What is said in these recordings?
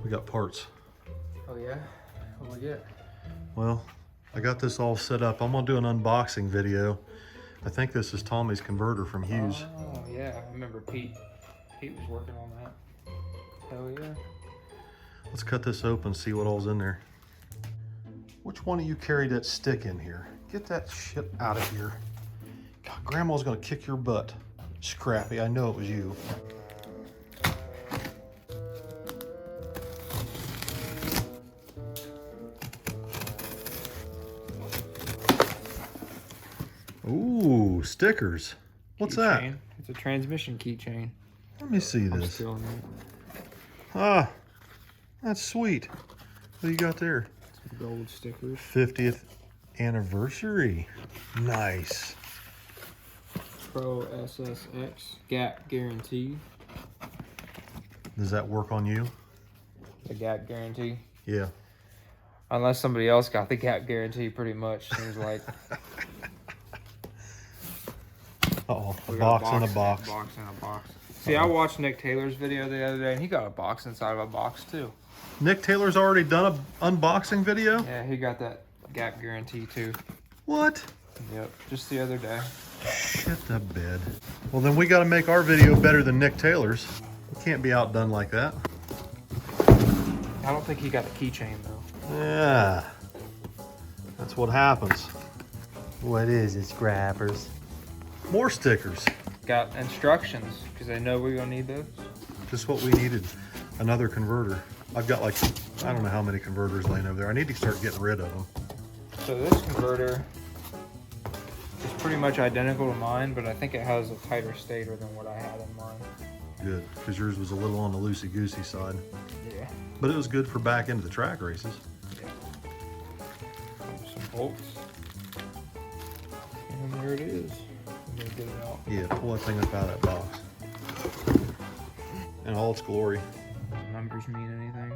We got parts. Oh yeah? What we get? Well, I got this all set up. I'm gonna do an unboxing video. I think this is Tommy's converter from Hughes. Oh yeah, I remember Pete was working on that. Hell yeah. Let's cut this open, see what all's in there. Which one of you carried that stick in here? Get that shit out of here. God, Grandma's gonna kick your butt. Scrappy, I know it was you. Ooh, stickers. What's that? Keychain. It's a transmission keychain. Let me see I'm this. stealing it. Ah, that's sweet. What do you got there? Some gold stickers. 50th anniversary. Nice. Pro SSX gap guarantee. Does that work on you? The gap guarantee. Yeah. Unless somebody else got the gap guarantee, pretty much seems like. Uh-oh, a box in a box. Box in a box. See, I watched Nick Taylor's video the other day, and he got a box inside of a box too. Nick Taylor's already done an unboxing video? Yeah, he got that gap guarantee too. What? Yep, just the other day. Shit the bed. Well, then we got to make our video better than Nick Taylor's. We can't be outdone like that. I don't think he got a keychain though. Yeah. That's what happens. What is it, scrappers? More stickers. Got instructions, because I know we're gonna need those. Just what we needed. Another converter. I've got like, I don't know how many converters laying over there. I need to start getting rid of them. So this converter is pretty much identical to mine, but I think it has a tighter stator than what I had in mine. Good, because yours was a little on the loosey-goosey side. Yeah. But it was good for back into the track races. Yeah. Some bolts. And there it is. I'm gonna get it out. Yeah, pull that thing up out of that box. In all its glory. Numbers mean anything?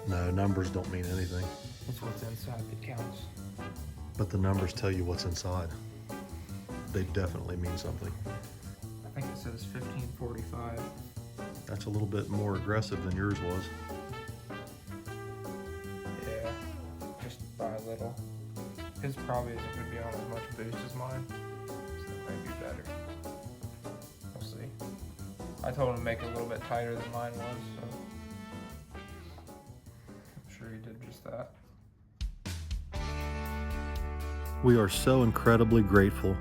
No, numbers don't mean anything. It's what's inside that counts. But the numbers tell you what's inside. They definitely mean something. I think it says 1545. That's a little bit more aggressive than yours was. Yeah, just by a little. His probably isn't going to be on as much boost as mine, so it might be better. We'll see. I told him to make it a little bit tighter than mine was, so I'm sure he did just that. We are so incredibly grateful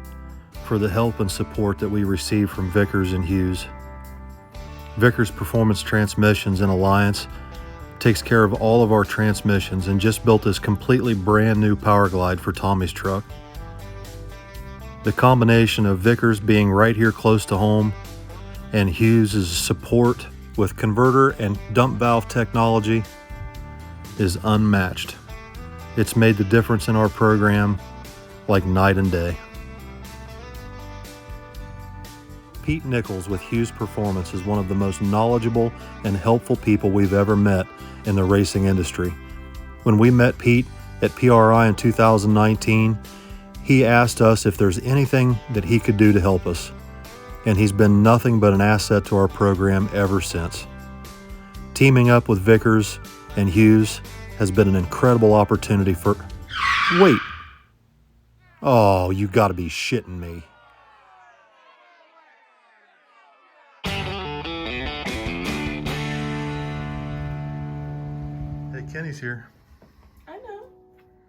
for the help and support that we receive from Vickers and Hughes. Vickers Performance Transmissions in Alliance takes care of all of our transmissions and just built this completely brand new Power Glide for Tommy's truck. The combination of Vickers being right here close to home and Hughes' support with converter and dump valve technology is unmatched. It's made the difference in our program like night and day. Pete Nichols with Hughes Performance is one of the most knowledgeable and helpful people we've ever met in the racing industry. When we met Pete at PRI in 2019, he asked us if there's anything that he could do to help us, and he's been nothing but an asset to our program ever since. Teaming up with Vickers and Hughes has been an incredible opportunity for... Wait! Oh, you gotta be shitting me. Kenny's here. I know.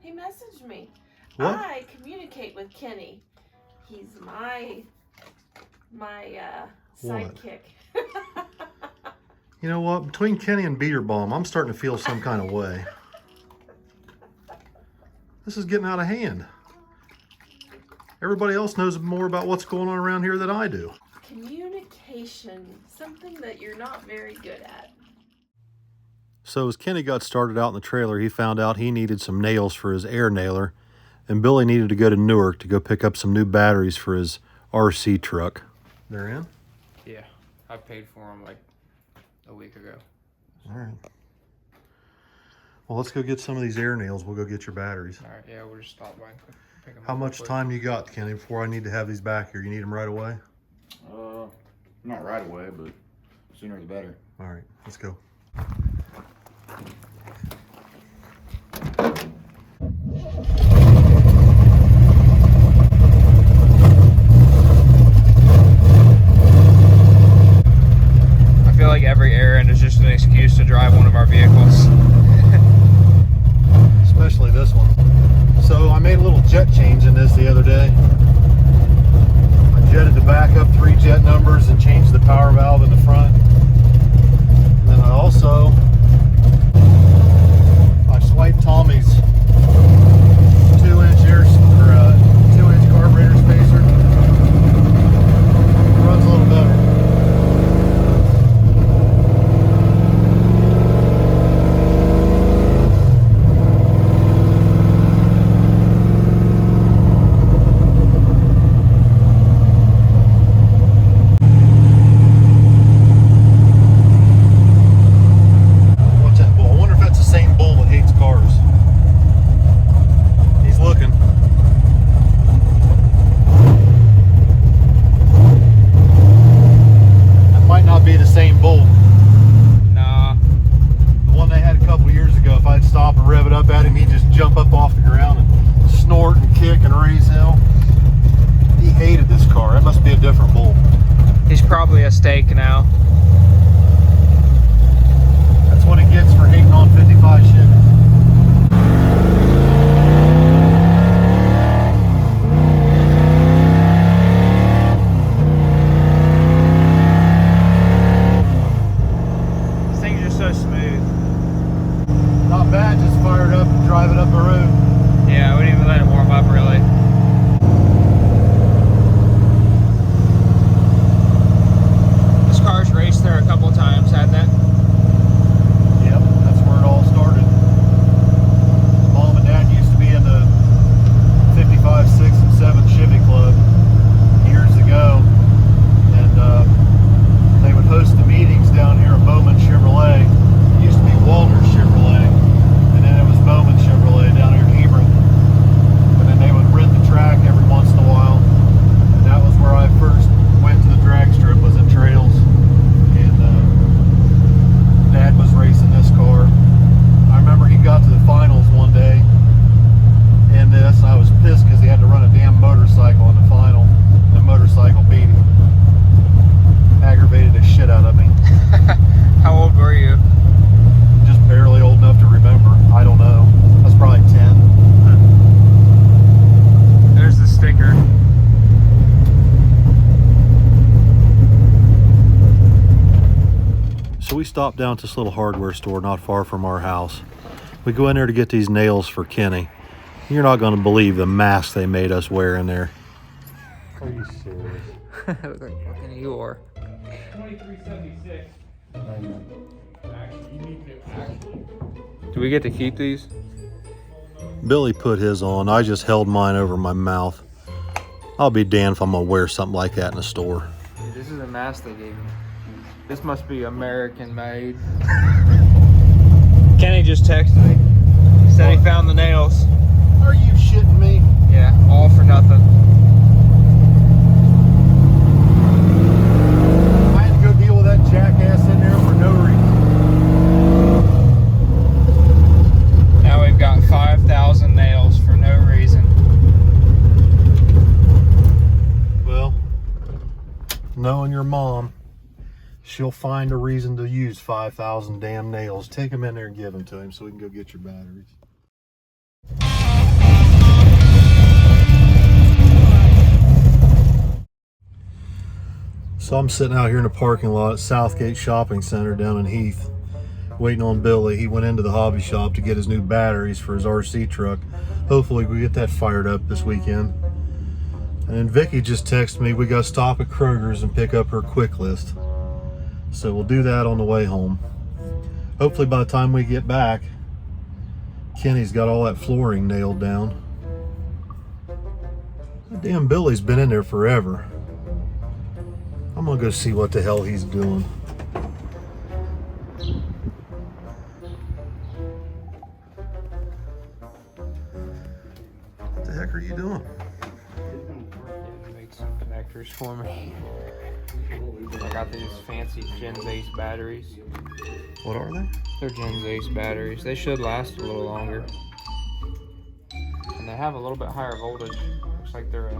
He messaged me. What? I communicate with Kenny. He's my sidekick. You know what? Between Kenny and Beater Bomb, I'm starting to feel some kind of way. This is getting out of hand. Everybody else knows more about what's going on around here than I do. Communication, something that you're not very good at. So as Kenny got started out in the trailer, he found out he needed some nails for his air nailer, and Billy needed to go to Newark to go pick up some new batteries for his RC truck. They're in? Yeah, I paid for them like a week ago. All right. Well, let's go get some of these air nails. We'll go get your batteries. All right, yeah, we'll just stop by and pick them up. How much time you got, Kenny, before I need to have these back here? You need them right away? Not right away, but sooner the better. All right, let's go. jet change in this the other day. I jetted the back up 3 jet numbers and changed the power valve in the front. And then I also swiped Tommy's 2-inch carburetor spacer. Runs a little better. Probably a steak now. That's what it gets for hating on 55 Chevy. These things are so smooth. Not bad, just fire it up and drive it up the road. Yeah, we didn't even let it warm up really. Raced there a couple times, hadn't it? Yep, that's where it all started. Mom and Dad used to be in the 55, 6, and 7 Chevy Club years ago, and they would host the meetings down here at Bowman Chevrolet. It used to be Walter Chevrolet, and then it was Bowman Chevrolet down here in Hebron. And then they would rent the track every once in a while, and that was where I first went to the drag strip, was in Trails. Dad was racing this car. I remember he got to the finals one day in this. I was pissed because he had to run a damn motorcycle in the final. The motorcycle beat him. Aggravated the shit out of me. How old were you? Just barely old enough to remember. I don't know. I was probably 10. There's the sticker. So we stopped down at this little hardware store not far from our house. We go in there to get these nails for Kenny. You're not going to believe the mask they made us wear in there. Are you serious? Look like fucking Eeyore. 2376. Do we get to keep these? Billy put his on. I just held mine over my mouth. I'll be damned if I'm going to wear something like that in a store. Dude, this is a mask they gave me. This must be American made. Kenny just texted me. He said he found the nails. Are you shitting me? Yeah, all for nothing. I had to go deal with that jackass in there for no reason. Now we've got 5,000 nails for no reason. Well, knowing your mom, she'll find a reason to use 5,000 damn nails. Take them in there and give them to him so we can go get your batteries. So I'm sitting out here in the parking lot at Southgate Shopping Center down in Heath, waiting on Billy. He went into the hobby shop to get his new batteries for his RC truck. Hopefully we get that fired up this weekend. And then Vicky just texted me, we got to stop at Kroger's and pick up her quick list. So we'll do that on the way home. Hopefully by the time we get back, Kenny's got all that flooring nailed down. That damn Billy's been in there forever. I'm gonna go see what the hell he's doing. What the heck are you doing? Make some connectors for me. I got these fancy Gens Ace batteries. What are they? They're Gens Ace batteries. They should last a little longer. And they have a little bit higher voltage. Looks like they're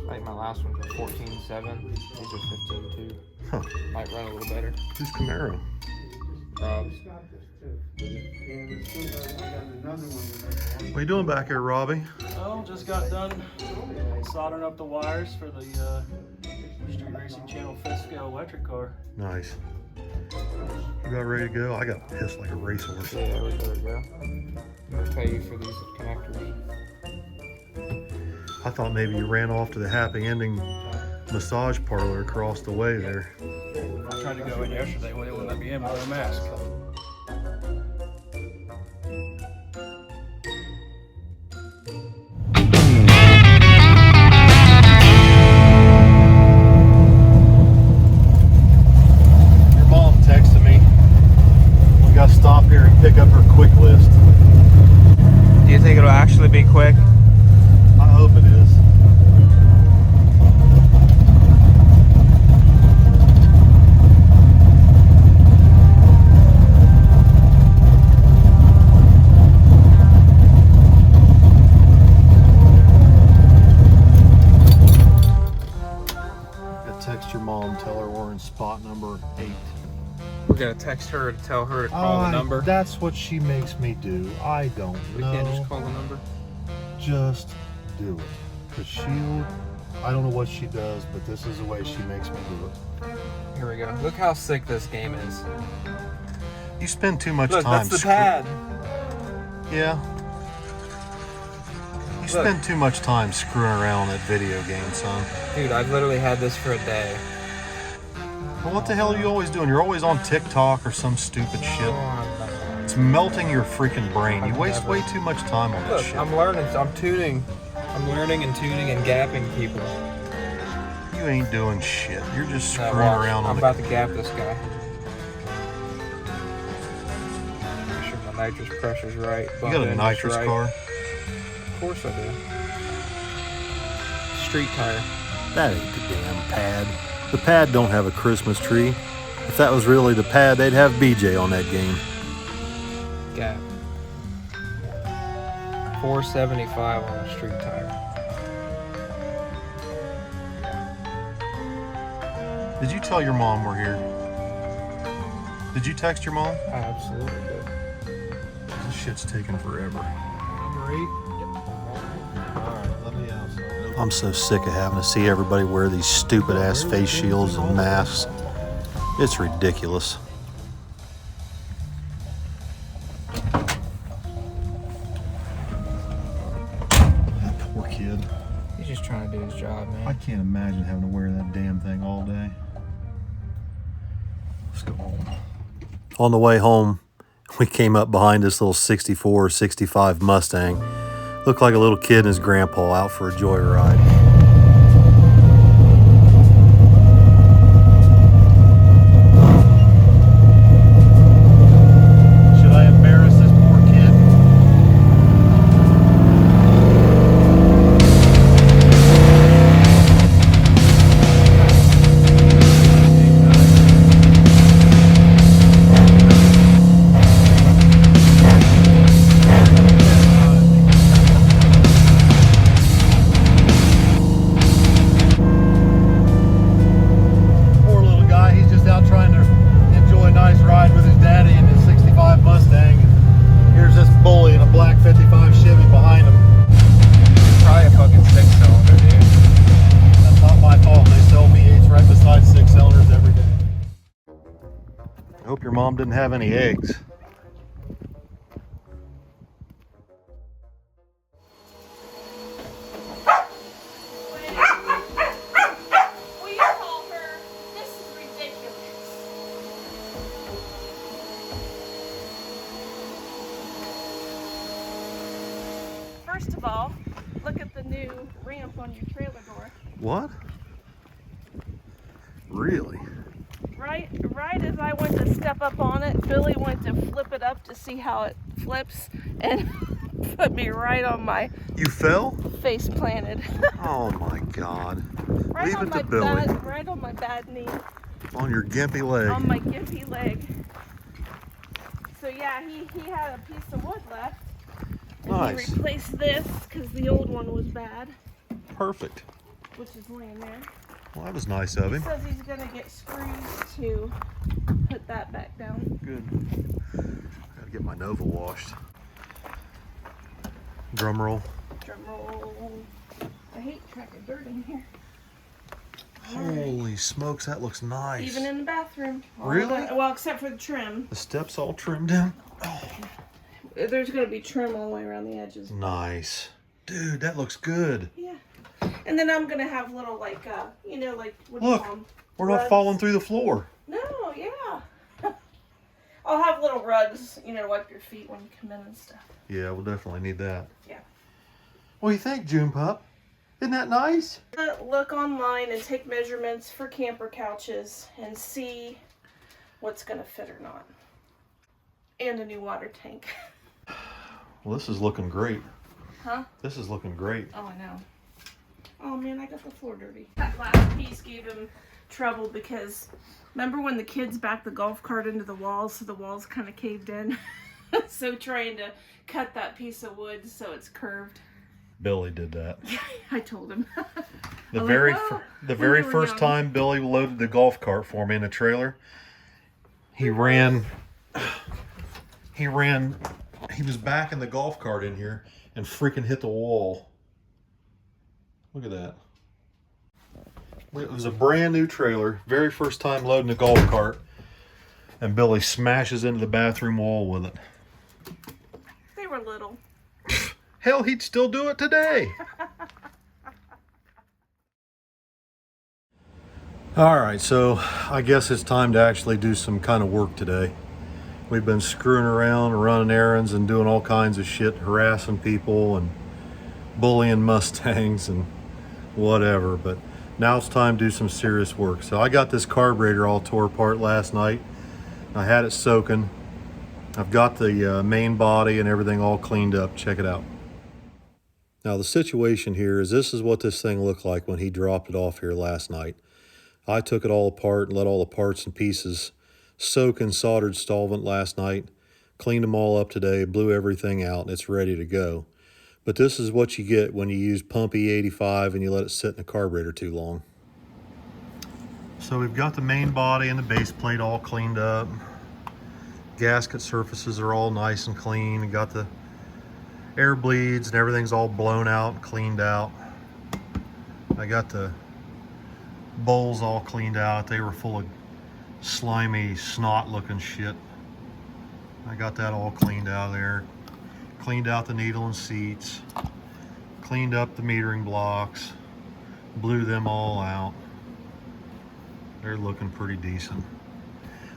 like my last one's a 14.7. These are 15.2. Huh. Might run a little better. Who's Camaro? Rob's. What you doing back here, Robbie? Well, just got done soldering up the wires for the Street Racing Channel 5th scale electric car. Nice. You about ready to go? I got pissed like a racehorse. Yeah, there we go. I'm gonna pay you for these connectors. I thought maybe you ran off to the happy ending massage parlor across the way there. I tried to go in yesterday when they wouldn't let me in without a mask. Your mom texted me. We got to stop here and pick up her quick list. Do you think it'll actually be quick? I hope it is. Text your mom, tell her we're in spot number 8. We're gonna text her to tell her to call the number. That's what she makes me do. I don't We know. can't just call the number. Just do it. Cause I don't know what she does, but this is the way she makes me do it. Here we go. Look how sick this game is. You spend too much Look, time. that's the pad. Yeah. You spend too much time screwing around on that video game, son. Dude, I've literally had this for a day. Well, what the hell are you always doing? You're always on TikTok or some stupid shit. Oh, It's melting your freaking brain. You waste way too much time on that look, shit. I'm learning. I'm tuning. I'm learning and tuning and gapping people. You ain't doing shit. You're just Now, screwing watch, around on I'm the... about to gap this guy. Make sure my nitrous pressure's right. You got a nitrous car? Of course I do. Street tire. That ain't the damn pad. The pad don't have a Christmas tree. If that was really the pad, they'd have BJ on that game. Gap. 475 on the street tire. Did you tell your mom we're here? Did you text your mom? I absolutely do. This shit's taking forever. Number 8? Yep. Alright, let me out. I'm so sick of having to see everybody wear these stupid ass face shields and masks. It's ridiculous. That poor kid. He's just trying to do his job, I man. can't imagine having to wear that damn thing all day. Let's go home. On the way home, we came up behind this little 64 or 65 Mustang. Looked like a little kid and his grandpa out for a joyride. Should I embarrass this poor kid? Poor little guy, he's just out trying to enjoy a nice ride with his daddy in his 65 Mustang. And here's this bully in a black 55 Chevy behind him. Probably a fucking 6-cylinder, dude. That's not my fault. They sell V8s right beside 6-cylinders every day. I hope your mom didn't have any eggs. Will you call her? This is ridiculous. First of all, look at the new ramp on your trailer door. What? Really? Right as I went to step up on it, Billy went to flip it up to see how it flips and put me right on my You fell? face planted. Oh my God. Right Leave on it to my Billy. right on my bad knee, On your gimpy leg. on my gimpy leg. So yeah, he had a piece of wood left. And Nice. he replaced this because the old one was bad, Perfect. which is laying there. Well, that was nice of him. Says he's gonna get screws to put that back down. Good. Gotta get my Nova washed. Drum roll. Drum roll. I hate tracking dirt in here. Holy smokes, that looks nice. Even in the bathroom. Really? Well, except for the trim. The steps all trimmed down. Oh, There's gonna be trim all the way around the edges. nice. Dude, that looks good. Yeah. And then I'm gonna have little like you know, like what do you Look, call 'em? we're not Rugs. falling through the floor. No, yeah. I'll have little rugs, you know, to wipe your feet when you come in and stuff. Yeah, we'll definitely need that. Yeah. What do you think, June Pup? Isn't that nice? Look online and take measurements for camper couches and see what's gonna fit or not. And a new water tank. Well, this is looking great. Huh? This is looking great. Oh, I know. Oh man, I got the floor dirty. That last piece gave him trouble because remember when the kids backed the golf cart into the walls, so the walls kind of caved in? So trying to cut that piece of wood so it's curved. Billy did that. I told him. The I'm very, like, "Well, the when very we were first young." time Billy loaded the golf cart for me in the trailer, he was backing the golf cart in here and freaking hit the wall. Look at that. It was a brand new trailer, very first time loading a golf cart, and Billy smashes into the bathroom wall with it. They were little. Hell, he'd still do it today. All right, so I guess it's time to actually do some kind of work today. We've been screwing around, running errands, and doing all kinds of shit, harassing people and bullying Mustangs and whatever. But now it's time to do some serious work. So I got this carburetor all tore apart last night. I had it soaking. I've got the main body and everything all cleaned up. Check it out. Now the situation here is this is what this thing looked like when he dropped it off here last night. I took it all apart and let all the parts and pieces soak in soldered solvent last night, cleaned them all up today, blew everything out, and it's ready to go. But this is what you get when you use pump E85 and you let it sit in the carburetor too long. So we've got the main body and the base plate all cleaned up. Gasket surfaces are all nice and clean. We got the air bleeds and everything's all blown out and cleaned out. I got the bowls all cleaned out. They were full of slimy snot looking shit. I got that all cleaned out of there. Cleaned out the needle and seats. Cleaned up the metering blocks. Blew them all out. They're looking pretty decent.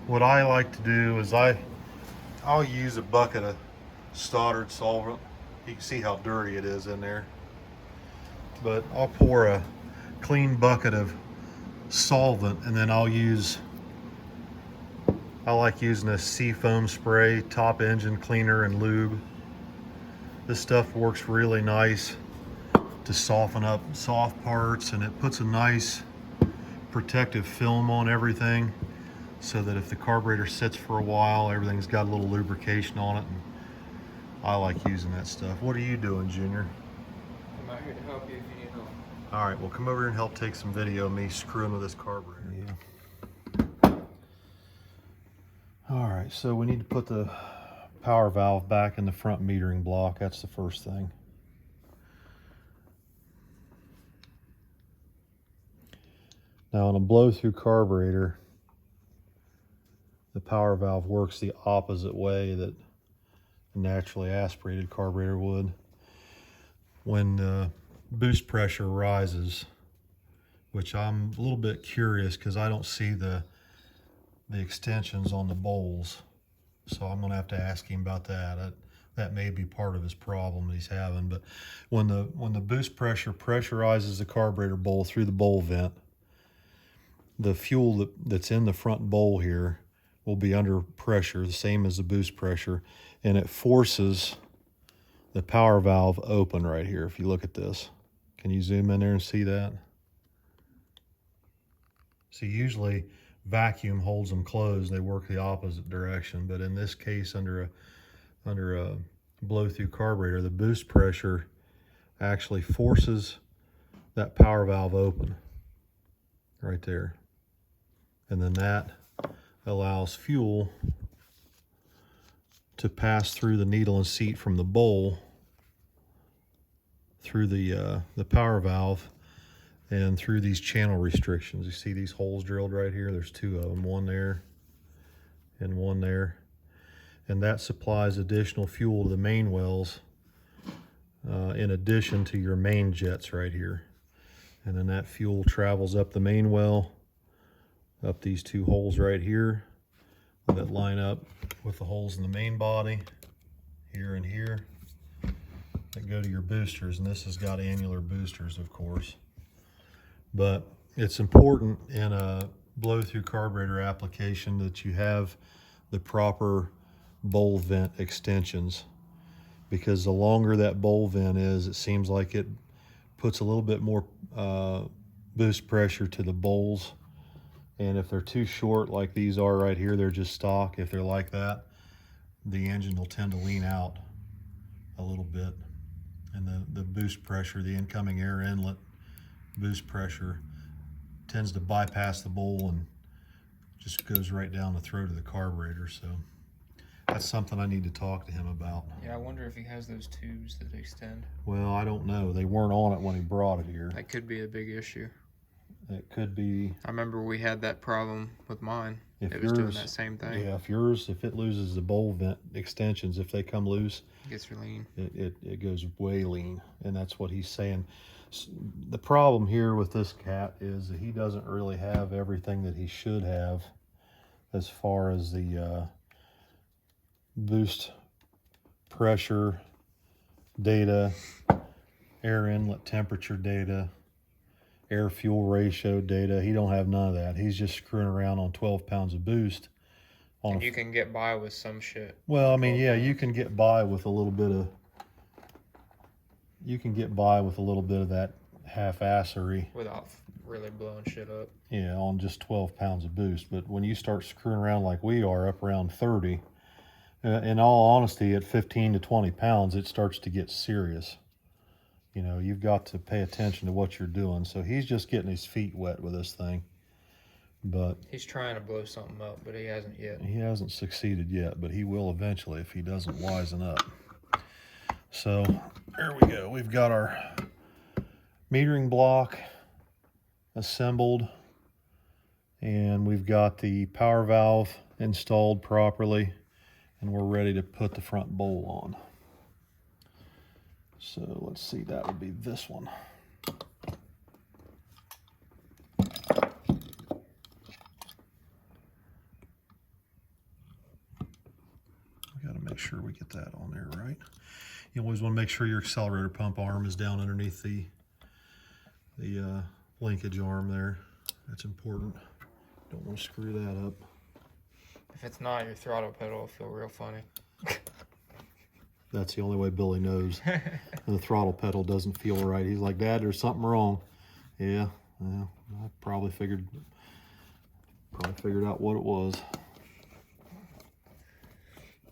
What I like to do is I'll use a bucket of soldered solvent. You can see how dirty it is in there. But I'll pour a clean bucket of solvent and then I like using a seafoam spray, top engine cleaner and lube. This stuff works really nice to soften up soft parts, and it puts a nice protective film on everything so that if the carburetor sits for a while, everything's got a little lubrication on it. And I like using that stuff. What are you doing, Junior? I'm out here to help you if you need help. All right, well, come over here and help take some video of me screwing with this carburetor. Yeah. All right, so we need to put the power valve back in the front metering block. That's the first thing. Now, on a blow-through carburetor, the power valve works the opposite way that a naturally aspirated carburetor would. When boost pressure rises, which I'm a little bit curious because I don't see the extensions on the bowls, so I'm gonna have to ask him about that. That may be part of his problem that he's having. But when the boost pressure pressurizes the carburetor bowl through the bowl vent, the fuel that's in the front bowl here will be under pressure, the same as the boost pressure, and it forces the power valve open right here. If you look at this, can you zoom in there and see that? See, usually vacuum holds them closed. They work the opposite direction, but in this case, under a blow-through carburetor, the boost pressure actually forces that power valve open. right there. And then that allows fuel to pass through the needle and seat from the bowl through the power valve and through these channel restrictions. You see these holes drilled right here? There's two of them, one there and one there. And that supplies additional fuel to the main wells in addition to your main jets right here. And then that fuel travels up the main well, up these two holes right here that line up with the holes in the main body, here and here, that go to your boosters. And this has got annular boosters, of course. But it's important in a blow-through carburetor application that you have the proper bowl vent extensions, because the longer that bowl vent is, it seems like it puts a little bit more boost pressure to the bowls. And if they're too short, like these are right here, they're just stock. If they're like that, the engine will tend to lean out a little bit. And the boost pressure, the incoming air inlet boost pressure, tends to bypass the bowl and just goes right down the throat of the carburetor. So that's something I need to talk to him about. Yeah, I wonder if he has those tubes that extend. Well, I don't know. They weren't on it when he brought it here. That could be a big issue. It could be. I remember we had that problem with mine. If it was doing that same thing. Yeah, if it loses the bowl vent extensions, if they come loose, It gets lean. It goes way lean, and that's what he's saying. The problem here with this cat is that he doesn't really have everything that he should have as far as the boost pressure data, air inlet temperature data, air fuel ratio data. He don't have none of that. He's just screwing around on 12 pounds of boost. And you can get by with some shit. Well, I mean, yeah, you can get by with a little bit of that half-assery. Without really blowing shit up. Yeah, on just 12 pounds of boost. But when you start screwing around like we are, up around 30, in all honesty, at 15 to 20 pounds, it starts to get serious. You know, you've got to pay attention to what you're doing. So he's just getting his feet wet with this thing. But he's trying to blow something up, but he hasn't yet. He hasn't succeeded yet, but he will eventually if he doesn't wisen up. So there we go. We've got our metering block assembled, and we've got the power valve installed properly, and we're ready to put the front bowl on. So let's see, that would be this one. We got to make sure we get that on there right. You always want to make sure your accelerator pump arm is down underneath the linkage arm there. That's important. Don't want to screw that up. If it's not, your throttle pedal will feel real funny. That's the only way Billy knows. The throttle pedal doesn't feel right. He's like, Dad, there's something wrong. Yeah, I probably figured out what it was.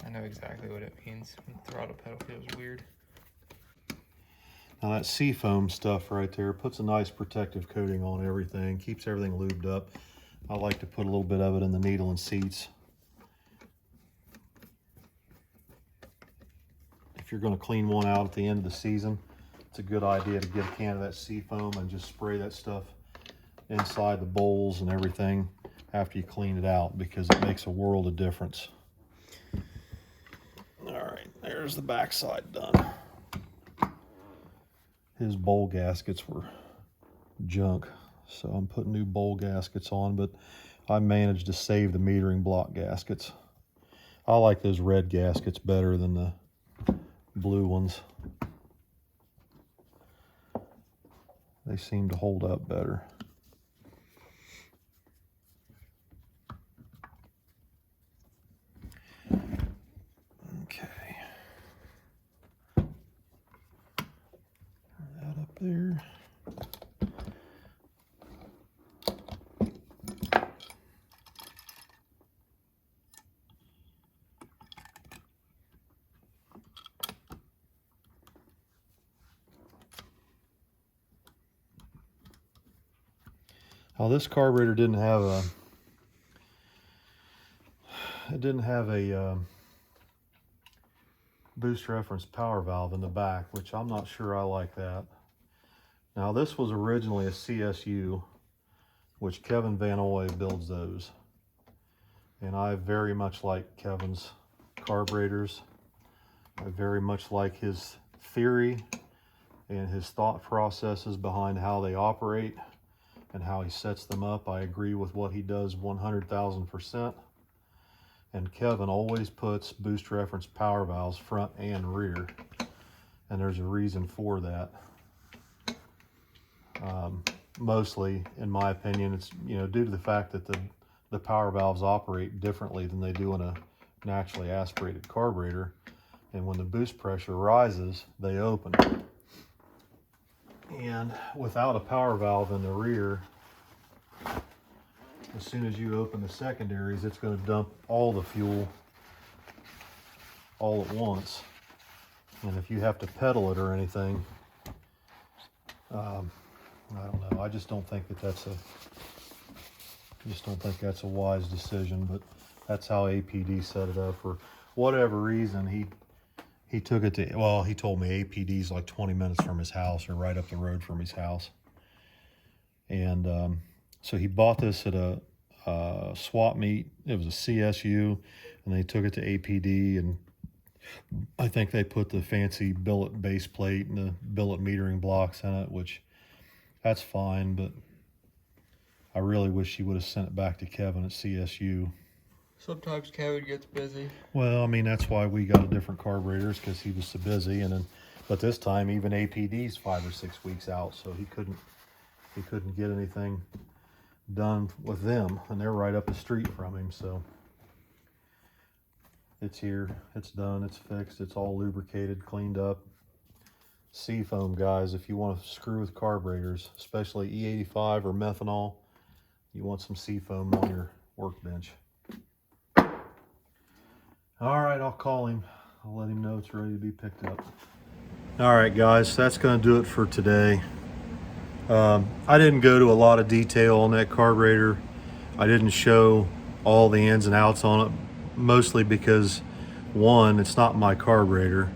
I know exactly what it means when the throttle pedal feels weird. Now that seafoam stuff right there puts a nice protective coating on everything, keeps everything lubed up. I like to put a little bit of it in the needle and seats. If you're going to clean one out at the end of the season, it's a good idea to get a can of that seafoam and just spray that stuff inside the bowls and everything after you clean it out, because it makes a world of difference. All right, there's the backside done. His bowl gaskets were junk, so I'm putting new bowl gaskets on, but I managed to save the metering block gaskets. I like those red gaskets better than the blue ones. They seem to hold up better. Okay. Turn that up there. Now this carburetor didn't have a boost reference power valve in the back, which I'm not sure I like that. Now this was originally a CSU, which Kevin Van Oy builds those. And I very much like Kevin's carburetors. I very much like his theory and his thought processes behind how they operate and how he sets them up. I agree with what he does 100,000%. And Kevin always puts boost reference power valves front and rear. And there's a reason for that. Mostly, in my opinion, it's due to the fact that the power valves operate differently than they do in a naturally aspirated carburetor. And when the boost pressure rises, they open. And without a power valve in the rear, as soon as you open the secondaries, it's going to dump all the fuel all at once. And if you have to pedal it or anything, I don't know. I just don't think that's a wise decision. But that's how APD set it up. For whatever reason, he took it to, well, he told me APD's like 20 minutes from his house or right up the road from his house. And so he bought this at a swap meet. It was a CSU, and they took it to APD, and I think they put the fancy billet base plate and the billet metering blocks in it, which that's fine, but I really wish he would have sent it back to Kevin at CSU. Sometimes Kevin gets busy. Well, I mean, that's why we got a different carburetors, because he was so busy. And then, but this time even APD's 5 or 6 weeks out, so he couldn't get anything done with them, and they're right up the street from him. So it's here, it's done, it's fixed, it's all lubricated, cleaned up. Seafoam, guys, if you want to screw with carburetors, especially E85 or methanol, you want some seafoam on your workbench. All right, I'll call him. I'll let him know it's ready to be picked up. All right, guys, that's going to do it for today. I didn't go to a lot of detail on that carburetor. I didn't show all the ins and outs on it, mostly because, one, it's not my carburetor.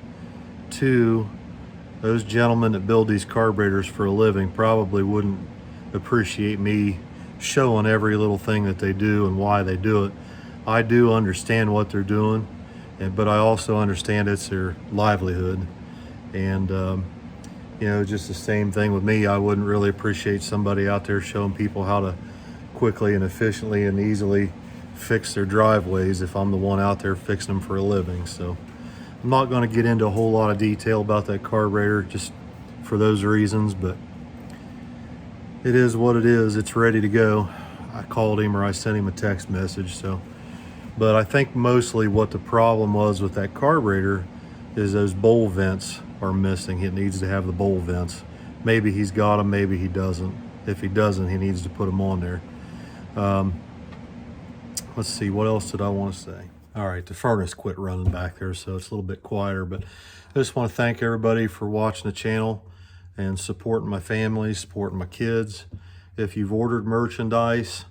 Two, those gentlemen that build these carburetors for a living probably wouldn't appreciate me showing every little thing that they do and why they do it. I do understand what they're doing, but I also understand it's their livelihood. And just the same thing with me. I wouldn't really appreciate somebody out there showing people how to quickly and efficiently and easily fix their driveways if I'm the one out there fixing them for a living. So I'm not going to get into a whole lot of detail about that carburetor just for those reasons, but it is what it is. It's ready to go. I called him, or I sent him a text message. So, but I think mostly what the problem was with that carburetor is those bowl vents are missing. It needs to have the bowl vents. Maybe he's got them, maybe he doesn't. If he doesn't, he needs to put them on there. Let's see, what else did I want to say? All right, the furnace quit running back there, so it's a little bit quieter, but I just want to thank everybody for watching the channel and supporting my family, supporting my kids. If you've ordered merchandise,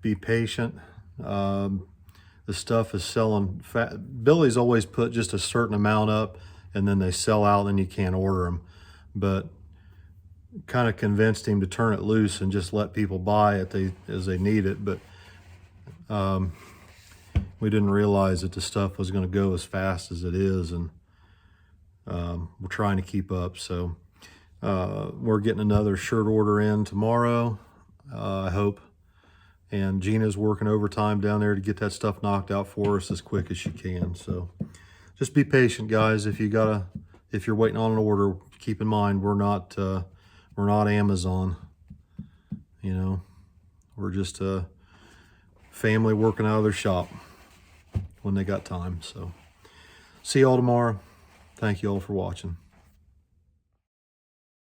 be patient. The stuff is selling fast. Billy's always put just a certain amount up, and then they sell out and you can't order them. But kind of convinced him to turn it loose and just let people buy it as they need it. But we didn't realize that the stuff was going to go as fast as it is, and we're trying to keep up. So we're getting another shirt order in tomorrow, I hope. And Gina's working overtime down there to get that stuff knocked out for us as quick as she can. So just be patient, guys. If you're waiting on an order, keep in mind we're not Amazon. We're just a family working out of their shop when they got time. So see y'all tomorrow. Thank you all for watching.